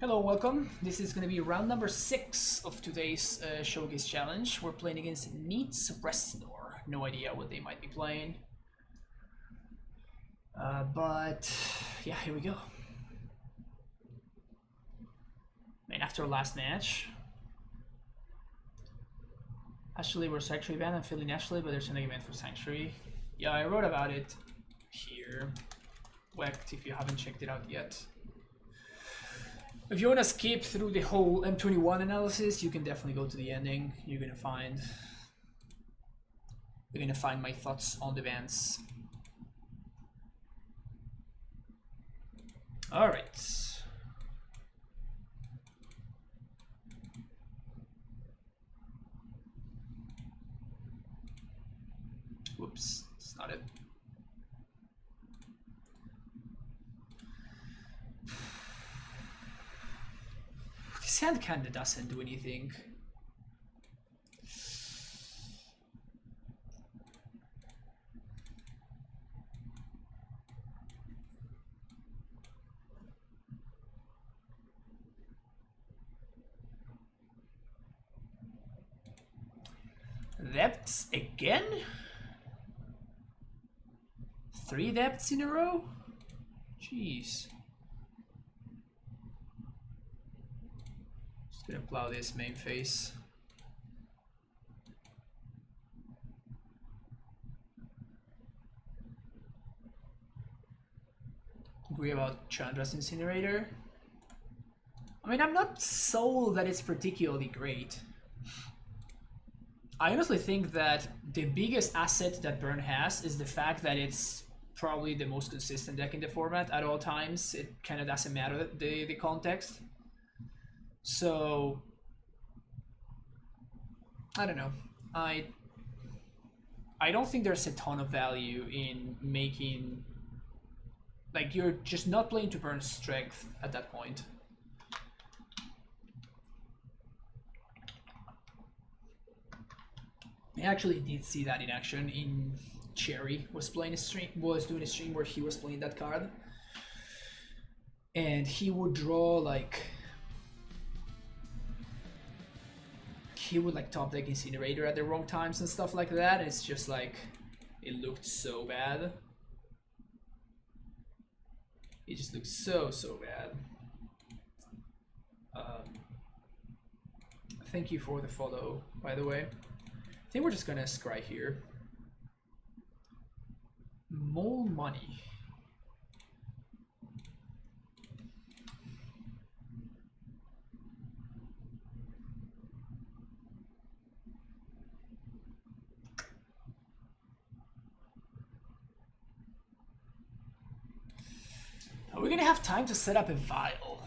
Hello, welcome. This is going to be round number 6 of today's Showcase Challenge. We're playing against Needs Resnor. No idea what they might be playing. But yeah, here we go. And after last match, Ashley was Sanctuary banned. I'm feeling Ashley, but there's an event for Sanctuary. Yeah, I wrote about it here. Whacked if you haven't checked it out yet. If you want to skip through the whole M21 analysis, you can definitely go to the ending. You're gonna find my thoughts on the bans. All right. Whoops, it's not it. This hand kinda doesn't do anything. Depths again? 3 depths in a row? Jeez. Just gonna plow this main phase. Agree about Chandra's Incinerator. I mean, I'm not sold that it's particularly great. I honestly think that the biggest asset that Burn has is the fact that it's probably the most consistent deck in the format at all times. It kind of doesn't matter the context. So I don't know. I don't think there's a ton of value in making, like, you're just not playing to burn strength at that point. I actually did see that in action. In Cherry was doing a stream where he was playing that card, and he would draw like top deck Incinerator at the wrong times and stuff like that. And it's just like, it looked so bad. It just looked so bad. Thank you for the follow, by the way. I think we're just gonna scry here. More money. Are we gonna have time to set up a vial?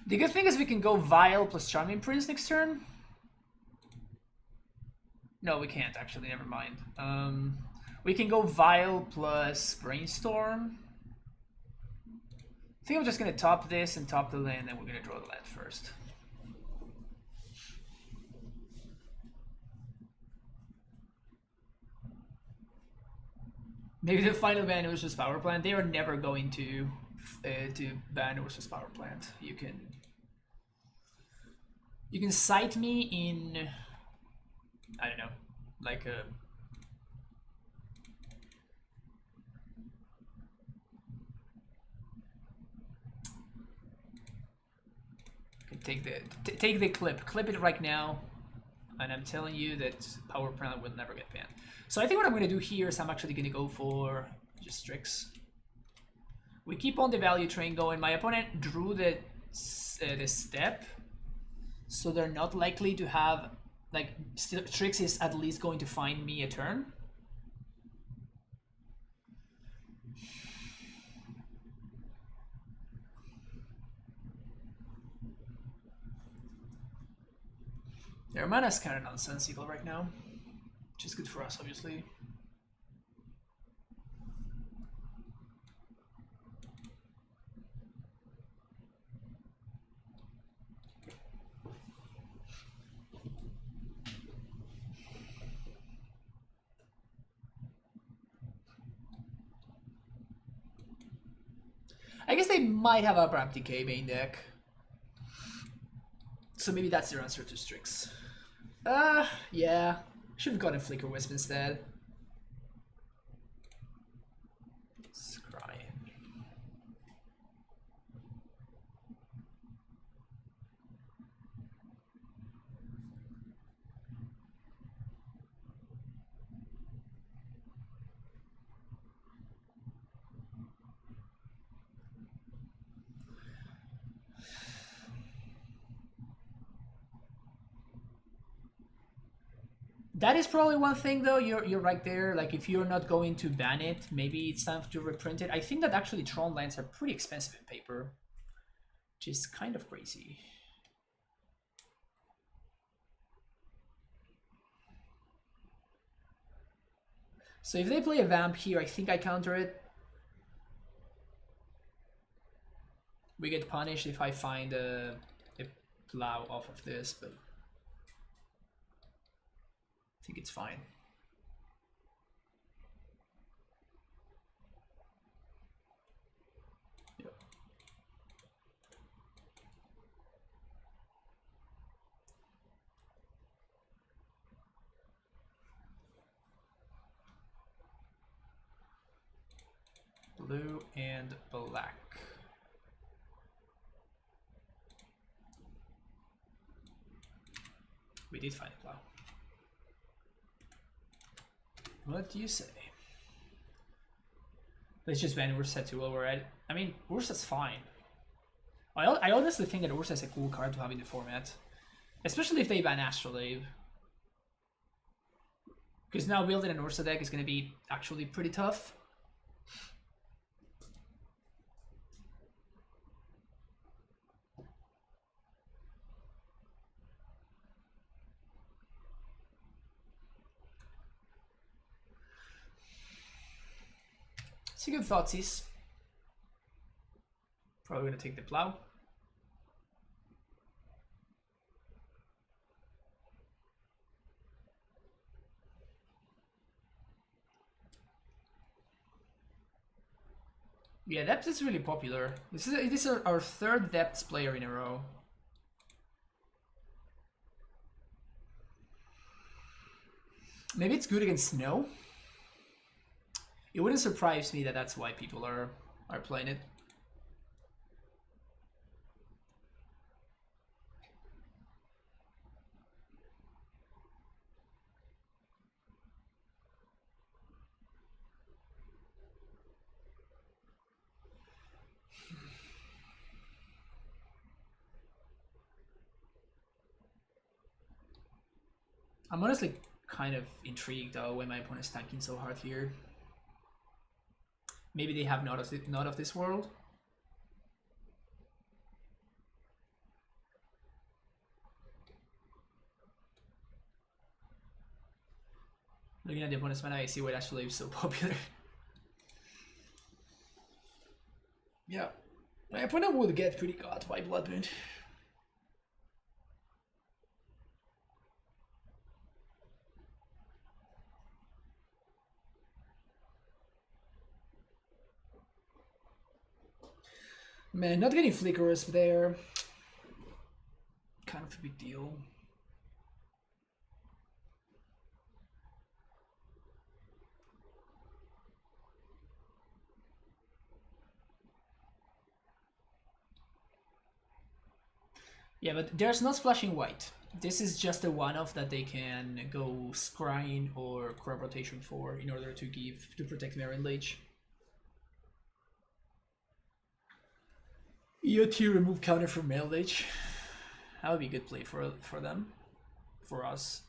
The good thing is we can go Vial plus Charming Prince next turn. No, we can't actually, never mind. We can go Vial plus Brainstorm. I think I'm just gonna top this and top the land, and we're gonna draw the land first. Maybe the final ban was just power plant. They are never going to ban versus power plant. You can cite me in, I don't know, like a take the clip it right now, and I'm telling you that power plant will never get banned. So I think what I'm gonna do here is I'm actually gonna go for just Strix. We keep on the value train going. My opponent drew the step, so they're not likely to have, like, Strix is at least going to find me a turn. Their mana is kind of nonsensical right now, which is good for us, obviously. I guess they might have Abram DK main deck. So maybe that's their answer to Strix. Yeah. Should have gotten Flicker Wisp instead. Scrying. That is probably one thing though, you're right there. Like if you're not going to ban it, maybe it's time to reprint it. I think that actually Tron lands are pretty expensive in paper, which is kind of crazy. So if they play a Vamp here, I think I counter it. We get punished if I find a plow off of this, but I think it's fine. Yep. Blue and black. We did find a plow. What do you say? Let's just ban Ursa to override. I mean, Ursa's fine. I honestly think that Ursa is a cool card to have in the format. Especially if they ban Astrolabe. Because now building an Ursa deck is going to be actually pretty tough. So good thoughtseize. Probably gonna take the plow. Yeah, Depth is really popular. This is our third Depths player in a row. Maybe it's good against Snow. It wouldn't surprise me that that's why people are playing it. I'm honestly kind of intrigued though when my opponent's tanking so hard here. Maybe they have not of this world. Looking at the opponent's mana, I see why Astrolabe is so popular. Yeah, my opponent would get pretty caught by Bloodmoon. Man, not getting Flickers there. Kind of a big deal. Yeah, but there's no splashing white. This is just a one-off that they can go Scrying or Crop Rotation for in order to protect Marin Lich. EOT remove counter from Mail Lich. That would be a good play for them. For us.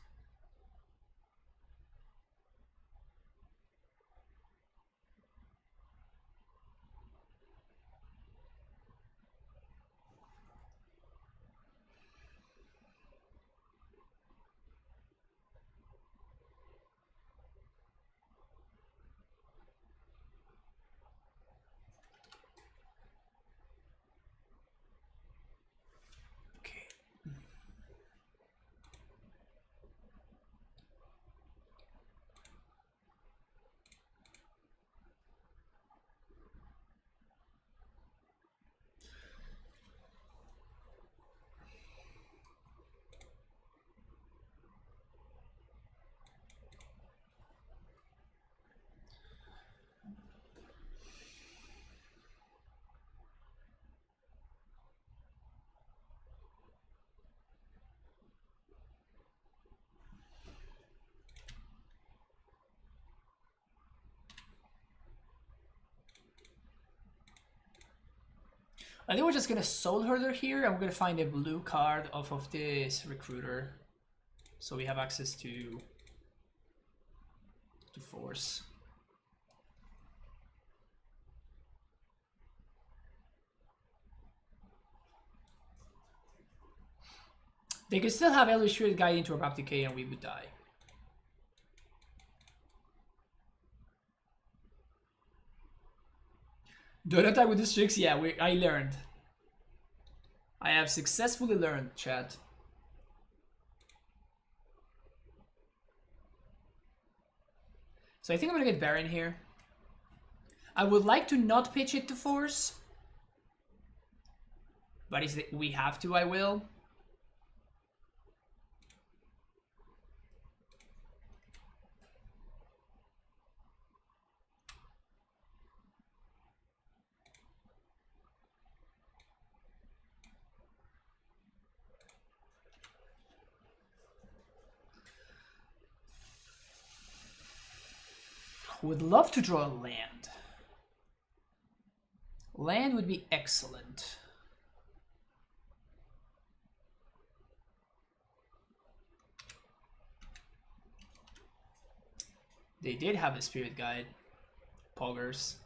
I think we're just gonna Soul Herder here, and we're gonna find a blue card off of this Recruiter, so we have access to Force. They could still have Illustrated Guide into Abrupt Decay, and we would die. Don't attack with the Strix? Yeah, I learned. I have successfully learned, chat. So I think I'm gonna get Baron here. I would like to not pitch it to Force. But if we have to, I will. Would love to draw a land. Land would be excellent. They did have a Spirit Guide. Poggers.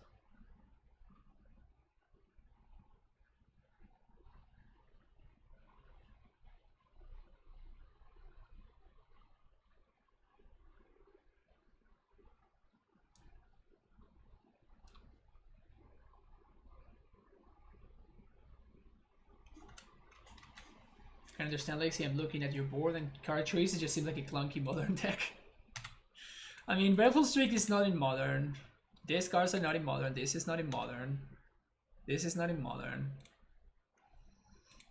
I understand, Lexi. I'm looking at your board, and card choices just seem like a clunky modern deck. I mean, Baleful Streak is not in modern. These cards are not in modern. This is not in modern. This is not in modern.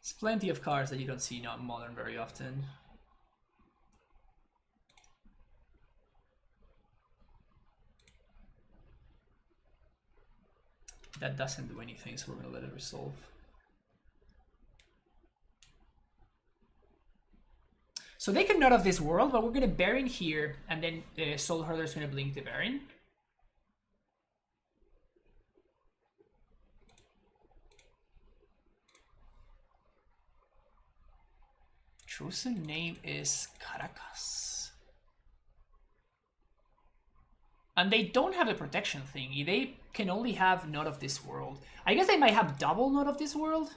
There's plenty of cards that you don't see not in modern very often. That doesn't do anything, so we're gonna let it resolve. So they can Nut of this world, but we're gonna Baron here, and then Soul Herder is gonna blink the Baron. Chosen name is Caracas. And they don't have a protection thingy. They can only have Nut of this world. I guess they might have double Nut of this world.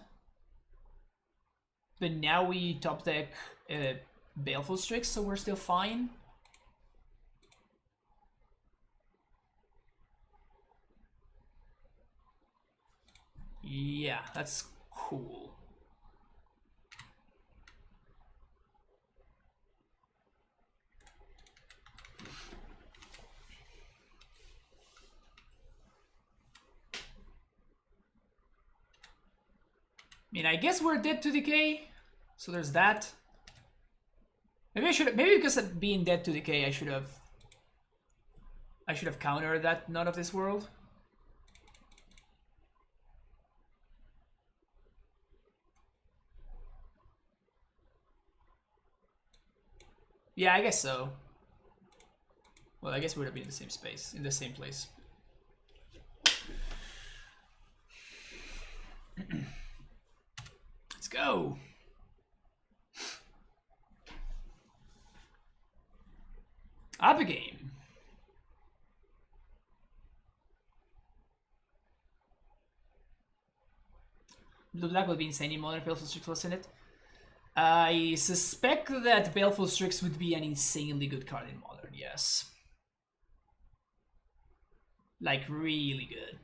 But now we top deck Baleful Strix, so we're still fine. Yeah, that's cool. I mean, I guess we're dead to decay, so there's that. Maybe because of being dead to decay, I should have countered that None of this world. Yeah, I guess so. Well, I guess we would have been in the same space, in the same place. Let's go. Up a game. Blue Black will be insane in modern. Baleful Strix was in it. I suspect that Baleful Strix would be an insanely good card in modern, yes. Like, really good.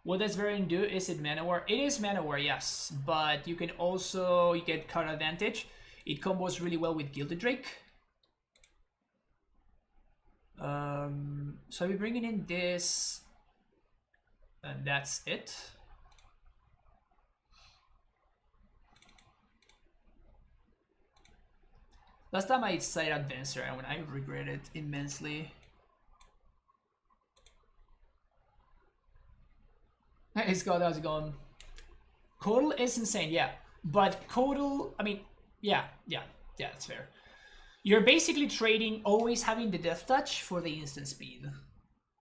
What does Varian do? Is it Manowar? It is Manowar, yes. But you can also get card advantage. It combos really well with Gilded Drake. So we're bringing in this. And that's it. Last time I side Advancer and I regret it immensely. Hey Scott, how's it going? Codal is insane, yeah. But Codal, I mean, yeah, that's fair. You're basically trading always having the Death Touch for the instant speed.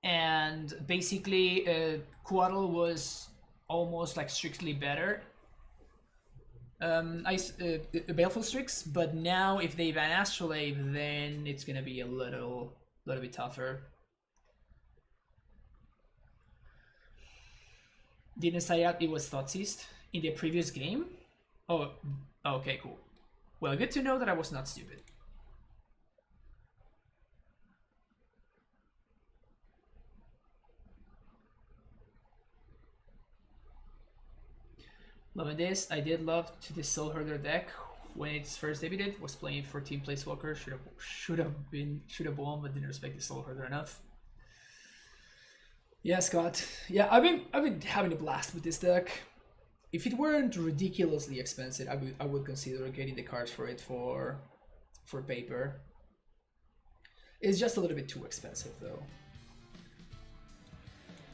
and basically Quaddle was almost like strictly better. Baleful Strix, but now if they ban Astrolabe, then it's gonna be a little bit tougher. Didn't say out it was Thoughtseized in the previous game. Oh, okay, cool. Well, good to know that I was not stupid. Loving this. I did love to the Soul Herder deck when it's first debuted. Was playing for Team Placewalker. Should have won, but didn't respect the Soul Herder enough. Yeah, Scott. Yeah, I've been having a blast with this deck. If it weren't ridiculously expensive, I would consider getting the cards for it for paper. It's just a little bit too expensive though,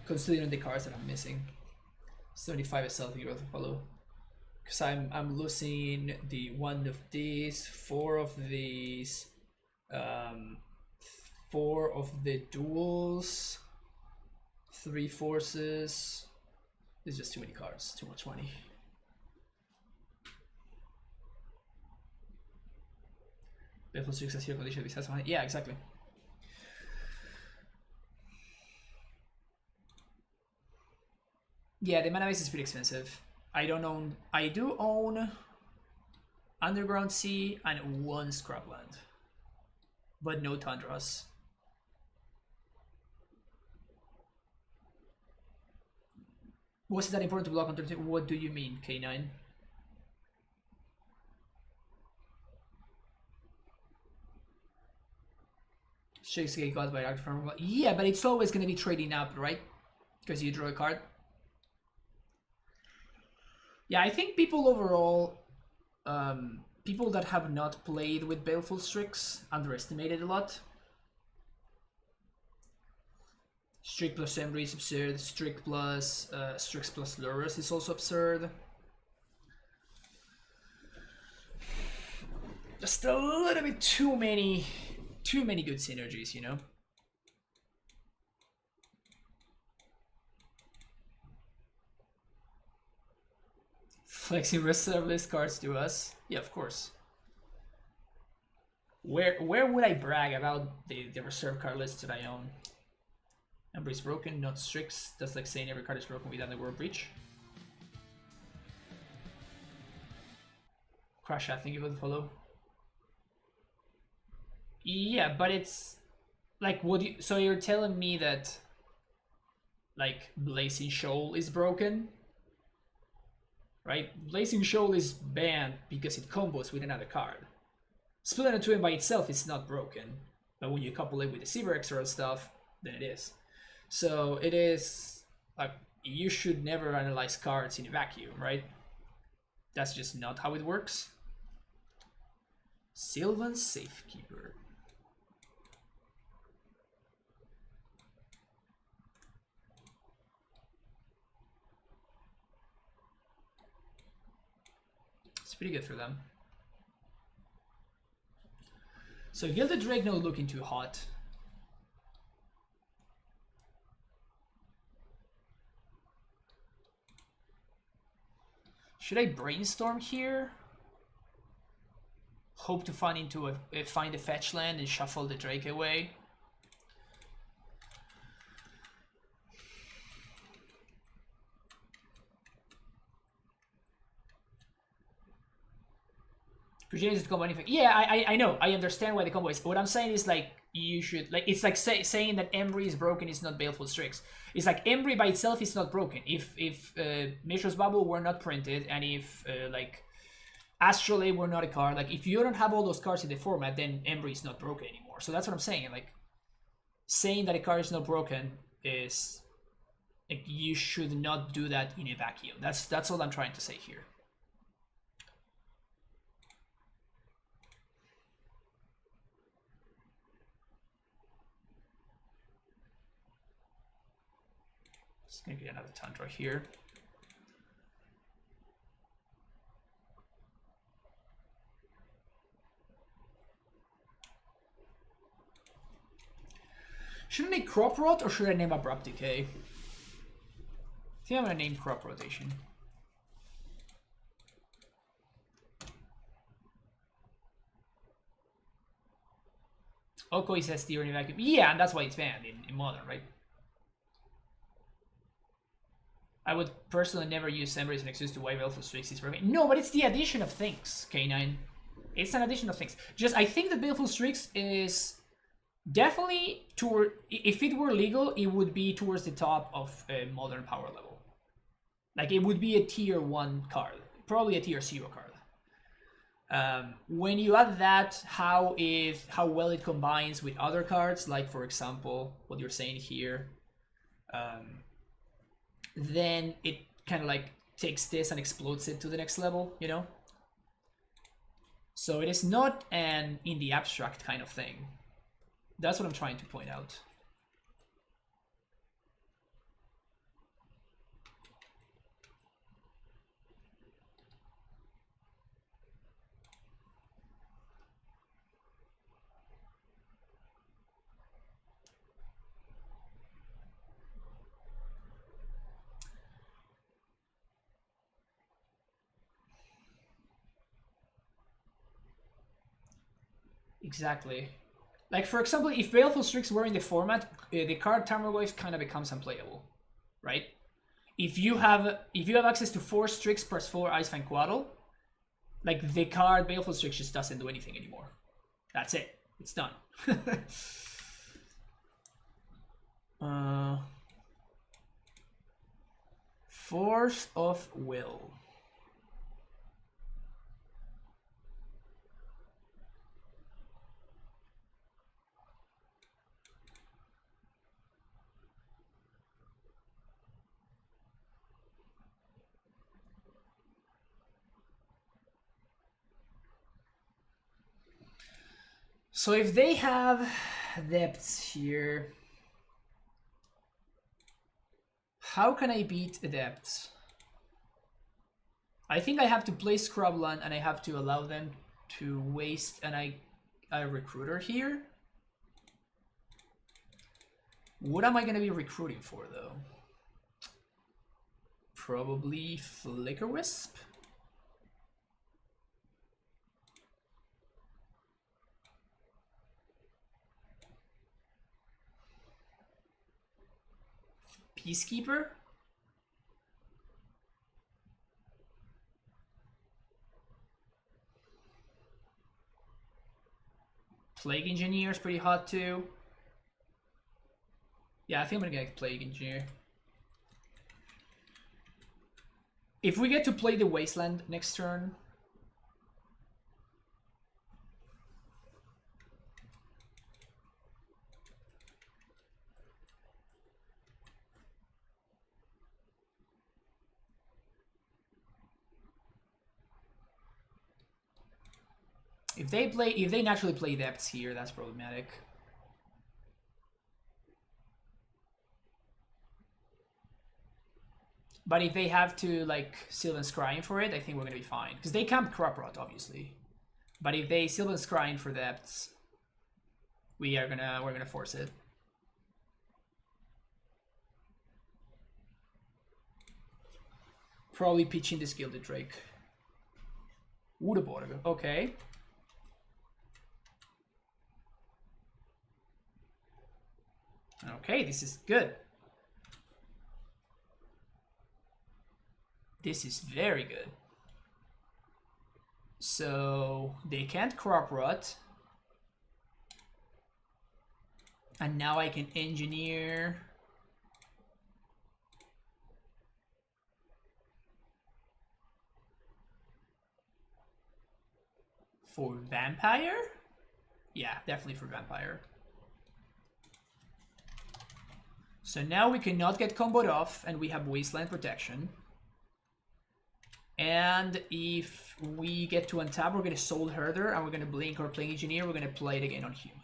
considering the cards that I'm missing. 75 is something to follow, because I'm losing the one of these, 4 of these, 4 of the duels, 3 forces. It's just too many cards, too much money. Baleful Strix has here condition besides money. Yeah, exactly. Yeah, the mana base is pretty expensive. I do own Underground Sea and 1 Scrubland, but no Tundras. Was it that important to block on 13? What do you mean, K9? Showcase got by Dr. Farmer. Yeah, but it's always going to be trading up, right? Because you draw a card. Yeah, I think people overall, people that have not played with Baleful Strix underestimate it a lot. Strix plus Embry is absurd. Strix plus Lurrus is also absurd. Just a little bit too many good synergies, you know. Flexing reserve list cards to us. Yeah, of course. Where would I brag about the reserve card list that I own? Number is broken, not Strix. That's like saying every card is broken without the word breach. Crash, I think you would follow. Yeah, but it's like, so you're telling me that like Blazing Shoal is broken? Right? Blazing Shoal is banned because it combos with another card. Splinter Twin by itself is not broken, but when you couple it with the Silver Extra stuff, then it is. So it is like, you should never analyze cards in a vacuum, right? That's just not how it works. Sylvan Safekeeper. It's pretty good for them. So Gilded Drake not looking too hot. Should I brainstorm here? Hope to find a fetch land and shuffle the Drake away. Is to combo anything. Yeah, I know. I understand why the combo is. What I'm saying is like, you should, like, it's like saying that Embry is broken is not Baleful Strix. It's like Embry by itself is not broken. If Mishra's Bubble were not printed, and if like Astrolabe were not a card, like if you don't have all those cards in the format, then Embry is not broken anymore. So that's what I'm saying. Like, saying that a card is not broken is like, you should not do that in a vacuum. That's all I'm trying to say here. Just gonna get another Tundra here. Should I name Crop Rot or should I name Abrupt Decay? I think I'm gonna name Crop Rotation. Oko is SD or in vacuum. Yeah, and that's why it's banned in Modern, right? I would personally never use Ember as an excuse to why Baleful Strix is broken. No, but it's the addition of things, K9. It's an addition of things. Just, I think the Baleful Strix is definitely toward... If it were legal, it would be towards the top of a Modern power level. Like, it would be a tier 1 card. Probably a tier 0 card. When you add that, how well it combines with other cards, like for example, what you're saying here, then it kind of like takes this and explodes it to the next level, you know? So it is not an in the abstract kind of thing. That's what I'm trying to point out. Exactly. Like, for example, if Baleful Strix were in the format, the card Tarmogoyf kind of becomes unplayable, right? If you have access to 4 Strix plus 4 Icefang Quaddle, like, the card Baleful Strix just doesn't do anything anymore. That's it. It's done. Force of Will. So if they have Adepts here, how can I beat Adepts? I think I have to play Scrubland and I have to allow them to waste a Recruiter here. What am I going to be recruiting for, though? Probably Flicker Wisp? Peacekeeper? Plague Engineer is pretty hot too. Yeah, I think I'm gonna get Plague Engineer. If we get to play the Wasteland next turn, if they naturally play Depths here, that's problematic. But if they have to like Sylvan Scrying for it, I think we're gonna be fine. Because they can't Crop Rot, obviously. But if they Sylvan Scrying for Depths, we're gonna force it. Probably pitching this Gilded Drake. Udeborg, okay. Okay, this is good. This is very good. So they can't Crop Rot. And now I can engineer. For Vampire? Yeah, definitely for Vampire. So now we cannot get comboed off and we have Wasteland Protection. And if we get to untap, we're going to Soul Herder and we're going to blink or Plague Engineer. We're going to play it again on Human.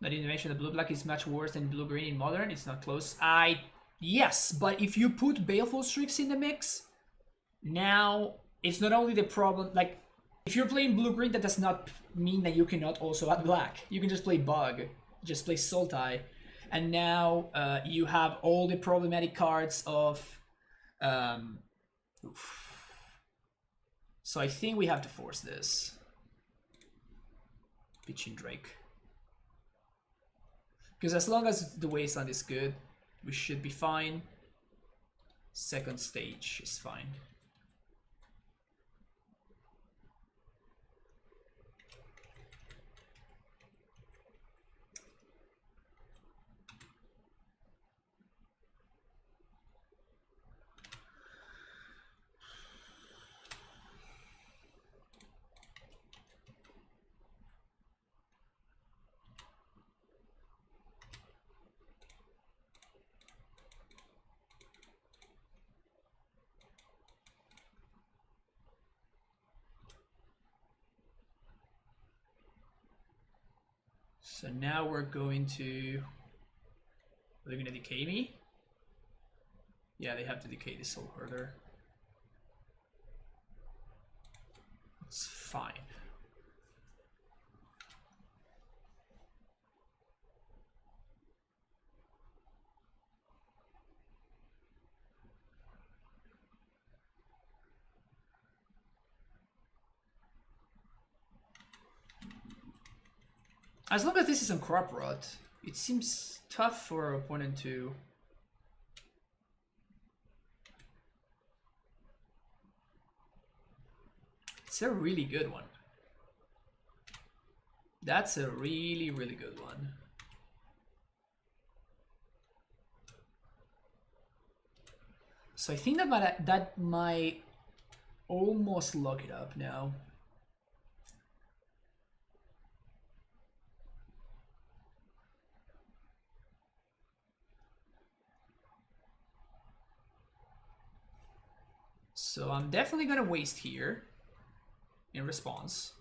I didn't mention the blue-black is much worse than blue-green in Modern. It's not close. Yes, but if you put Baleful Strix in the mix, now it's not only the problem, like, if you're playing blue-green, that does not mean that you cannot also add black. You can just play Bug, just play Sultai, and now you have all the problematic cards of... So I think we have to force this. Pitching Drake. Because as long as the wasteland is good, we should be fine. Second stage is fine. So now we're going to... Are they going to decay me? Yeah, they have to decay the Soul Herder. It's fine. As long as this isn't Crop Rot, it seems tough for our opponent to... It's a really good one. That's a really, really good one. So I think that might almost lock it up now. So I'm definitely gonna waste here in response.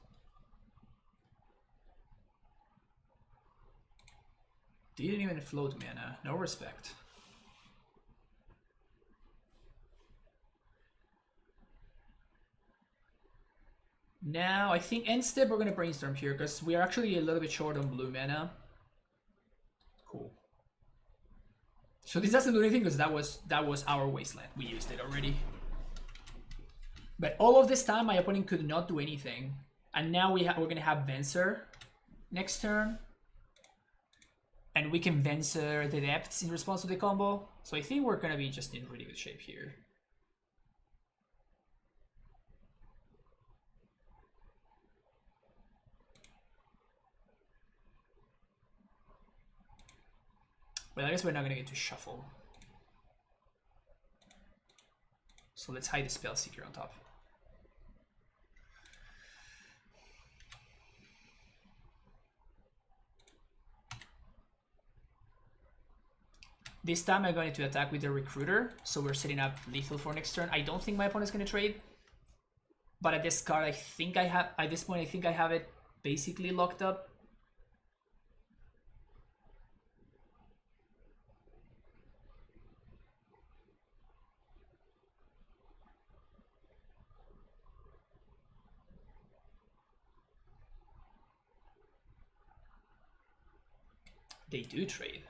Didn't even float mana, no respect. Now I think end step we're gonna brainstorm here because we are actually a little bit short on blue mana. Cool. So this doesn't do anything because that was our wasteland. We used it already. But all of this time, my opponent could not do anything, and now we're gonna have Venser next turn, and we can Venser the Depths in response to the combo. So I think we're gonna be just in really good shape here. Well, I guess we're not gonna get to shuffle. So let's hide the Spellseeker on top. This time I'm going to attack with the Recruiter, so we're setting up lethal for next turn. I don't think my opponent's going to trade, but at this card, I think I have, at this point, I think I have it basically locked up. They do trade.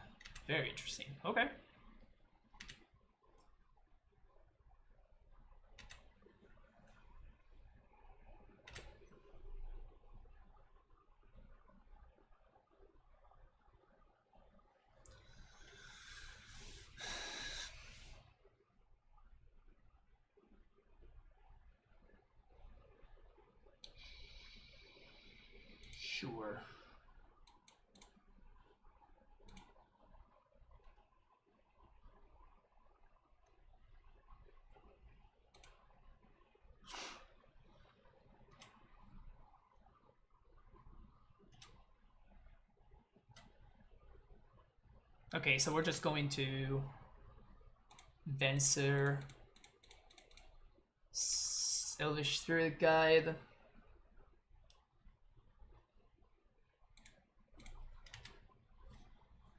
Very interesting. Okay. Sure. Okay, so we're just going to Venser, Elvish Spirit Guide.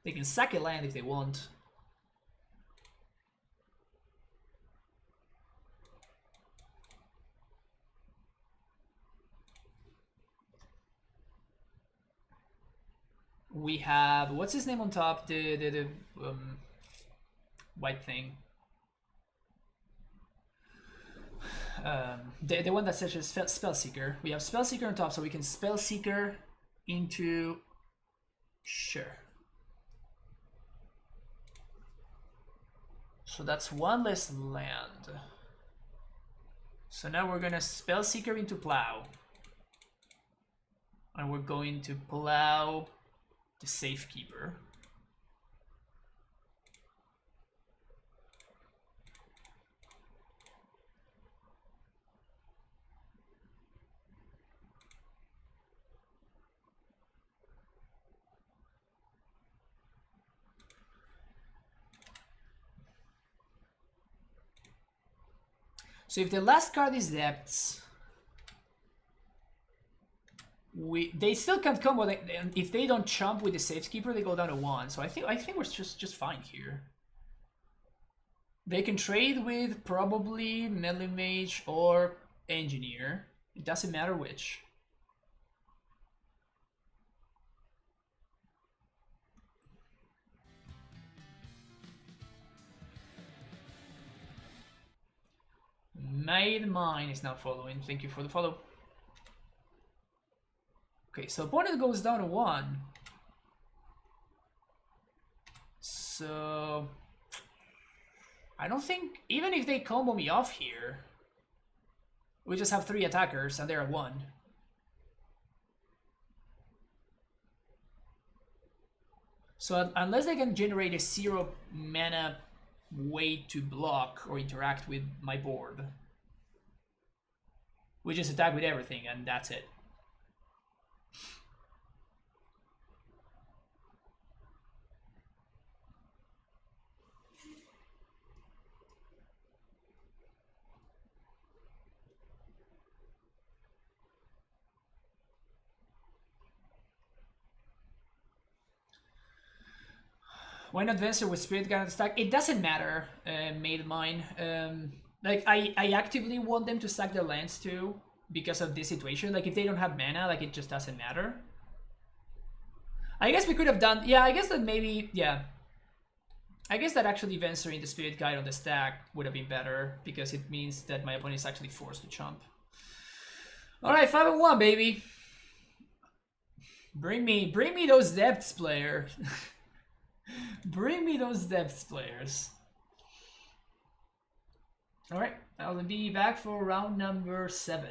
They can sack a land if they want. We have, what's his name on top? The white thing. The one that says Spellseeker. We have Spellseeker on top, so we can Spellseeker into... Sure. So that's one less land. So now we're gonna Spellseeker into Plow. And we're going to Plow the Safekeeper. So if the last card is Depths, they still can't combo. If they don't chump with the Safekeeper, they go down to 1. So I think we're just fine here. They can trade with probably Melee Mage or Engineer. It doesn't matter which. Made Mine is not following. Thank you for the follow. Okay, so opponent goes down to 1. So I don't think, even if they combo me off here, we just have 3 attackers and they're at 1. So unless they can generate a 0 mana way to block or interact with my board, we just attack with everything and that's it. Why not Venser with Spirit Guide stack? It doesn't matter, Made Mine. Like, I actively want them to stack their lands too, because of this situation. Like, if they don't have mana, like, it just doesn't matter. I guess we could have done... Yeah, I guess that maybe... Yeah. I guess that actually Venturing the Spirit Guide on the stack would have been better, because it means that my opponent is actually forced to chump. Alright, 5-1, baby. Bring me those depths, player. Bring me those depths, players. Alright, I'll be back for round number 7.